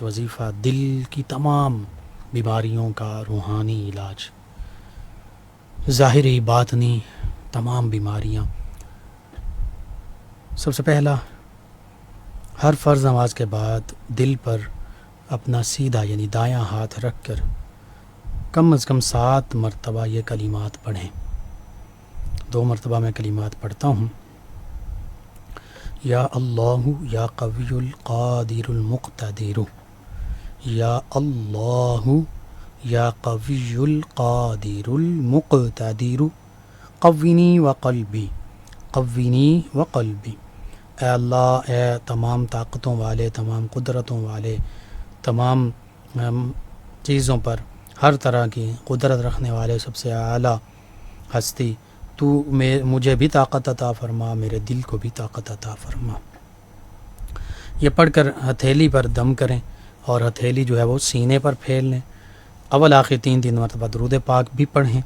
خاص وظیفہ دل کی تمام بیماریوں کا روحانی علاج، ظاہری باطنی تمام بیماریاں۔ سب سے پہلا، ہر فرض نماز کے بعد دل پر اپنا سیدھا یعنی دایاں ہاتھ رکھ کر کم از کم 7 مرتبہ یہ کلمات پڑھیں۔ 2 مرتبہ میں کلمات پڑھتا ہوں۔ یا اللہ یا قوی القادر المقتدر، یا اللہ یا قوی القادر المقتدر، قوینی وقلبی، قوینی وقلبی۔ اے اللہ، اے تمام طاقتوں والے، تمام قدرتوں والے، تمام چیزوں پر ہر طرح کی قدرت رکھنے والے سب سے اعلیٰ ہستی، تو مجھے بھی طاقت عطا فرما، میرے دل کو بھی طاقت عطا فرما۔ یہ پڑھ کر ہتھیلی پر دم کریں اور ہتھیلی جو ہے وہ سینے پر پھیر لیں۔ اول آخر 3 مرتبہ درود پاک بھی پڑھیں۔